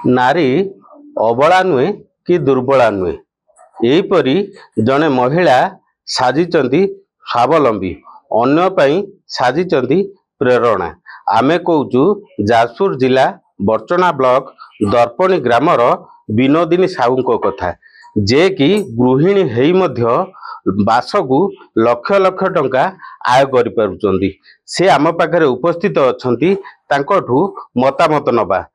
नारी अबला नुहे कि दुर्बला नुहे यहीपरि जड़े महिला साजिचंती स्वावलंबी अन्य पई साजिचंती प्रेरणा। आमे कहूचु जाजपुर जिला बरचना ब्लॉक दर्पणी ग्रामर विनोदिनी साहू कथा जे कि गृहिणी हेई मध्य बासकु लक्ष लक्ष टंका आय करि पारुचंती। से आम पाखरे उपस्थित अछंती तांकठू मतामत नबा।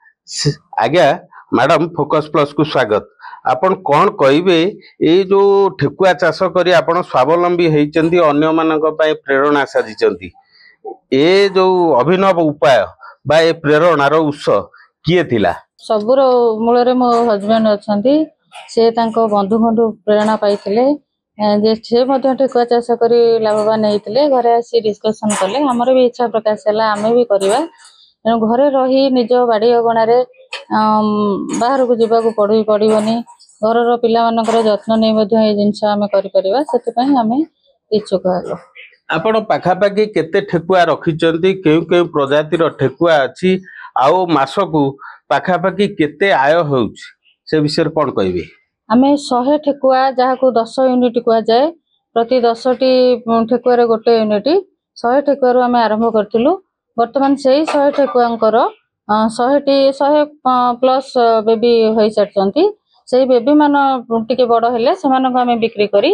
आज्ञा मैडम फोकस प्लस को स्वागत। आपण कौन कहिबे ए जो ठेकुआ चाष करी आपण स्वावलंबी हेइचंती अन्य मानक पय प्रेरणा साजिचंती ए जो अभिनव उपाय बा ए प्रेरणार उत्स किए थिला? सबुर मूल मो हजबैंड अछंती से तांको बंधु बंधु प्रेरणा पाइथिले जे से मध्य ठेकुआ चाष करी लाभवान होइथिले। घरे आसी डिस्कशन कले हमर भी इच्छा प्रकाश होला आमे भी करबा। घरे रही निज बाड़ी अगणारे बाहर को जीवा को पड़िबनी घर पिला मानकर जत्न नहीं मध्य ए जिंस आमे करि परिबा सेति पई आमे इच्छुक हलो। आपण पाखापाखि केते ठेकुआ रखिचंती केउ केउ प्रजाति रो ठेकुआ अछि आउ मासकु पाखापाखि केते आय होउछ से विषय कोन कहबे? आमे 100 ठेकुआ जहा को 10 यूनिट कुआ जाए प्रति 10 टी ठेकुआ रे गोटे यूनिट 100 ठेकुआ रो आमे आरंभ करथिलु। वर्तमान सेही 100 ठेकुआंकर 100 प्लस बेबी होई सरचंती। सेही बेबी मान टिके बड़ हेले से मानको आमे बिक्री करी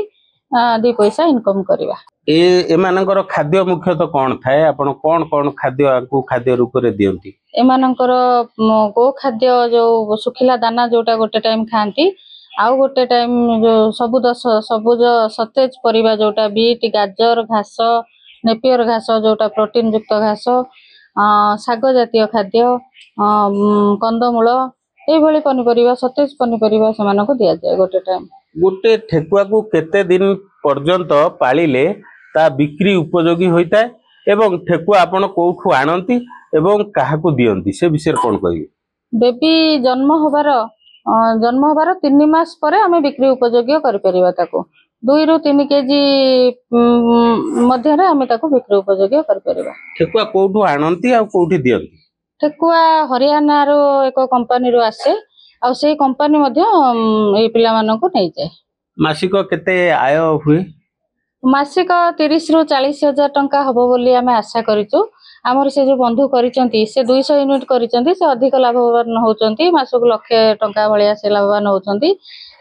2 पैसा इनकम करबा। ए मानकर खाद्य मुख्यतः कोन थाए? आपण कोन कोन खाद्य को खाद्य रूप रे दियंती? ए मानकर गो खाद्य जो सुखिला दाना जोटा गोटे टाइम खांती आउ गोटे टाइम जो सबुज सतेज परिबा जोटा बीट गाजर घास नेपियर घास जोटा प्रोटीन युक्त घास साग जातीय खाद्य कंदमूल ए भली पनिपरिबा सतेज पनिपरिबा समानको दिया जाय। गोटे टाइम गोटे ठेकुआ को केते दिन पर्यंत पालिले ता बिक्री उपयोगी होइता एवं ठेकुआ आपण कोठू आनंती एवं काहाकू दियंती से विषय कोन कहिबे? बेबी जन्म होबार 3 मास परे आमे बिक्री उपयोगी करि परिबा। ताको 2 रु 3 केजी मध्य रे आमे ताको बिक्री उपयोगी करि परिबा। ठेकुआ कोठू आनंती आ कोठी दियंती? ठेकुआ हरियाणा रो एक कंपनी रो आसे आ सेही कंपनी मध्य ए पिला मानको नै जाय। मासिक केते आय हुए? मासिक 30 रु 40 हजार टंका हबो बोली आमे आशा करिचु। आमर से जो बंधु करिचंती से 200 यूनिट करिचंती से अधिक लाभवान होचंती। मासक लाख टंका भलिया से लाभवान होचंती।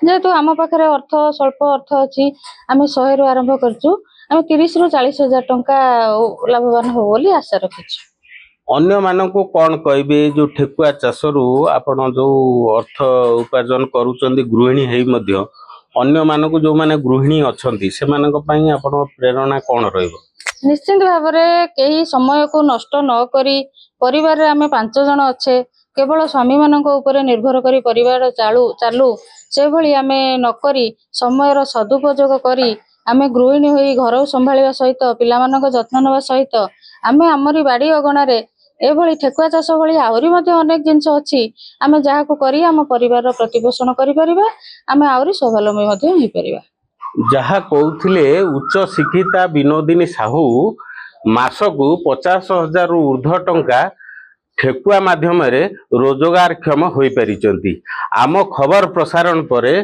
जेतु आम पाखरे अर्थ स्वल्प अर्थ अछि आमे 100 रु आरंभ करचु। आमे 30 रु 40 हजार टंका लाभवान हो बोली आशा रखिछु। अन्य माननको कोन कहबे जो ठेकुआ चाषरु आपण जो अर्थ उपार्जन करूचंदी गृहिणी हेई मध्य अन्य माननको जो माने गृहिणी अछंती से मानक पई आपण प्रेरणा कोन रहइबो? निश्चित भाव में कई समय को नष्ट न करी परिवार रे आमे 5 जन अच्छे केवल स्वामी मानक ऊपर निर्भर करी परिवार चालू से भली आमे न करी समय सदुपयोग करी आमे गृहिणी होई घर संभाळिबा सहित पिला मानक जत्न नेबा सहित आमे हमरी बाड़ी अगणा रे ए भली ठेकुआ चाष भली आहुरी मध्ये अनेक जिंस अछि आमे जहा को करी हम परिवार रो प्रतिपोषण करि परिबा। आमे आहुरी स्वावलंबी मध्ये होई परिबा। जहा कहूथिले उच्च शिक्षिता विनोदिनी साहू मासकु 50,000 रु ऊर्ध्व टंका ठेकुआ माध्यम रे रोजगार क्षम होई परिचंती। आम खबर प्रसारण परे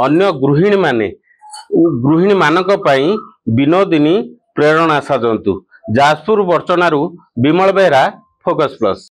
अन्य गृहिणी मानक पई विनोदिनी प्रेरणा साजंतु। जाजपुर बरचनारू विमल बेहरा, फोकस प्लस।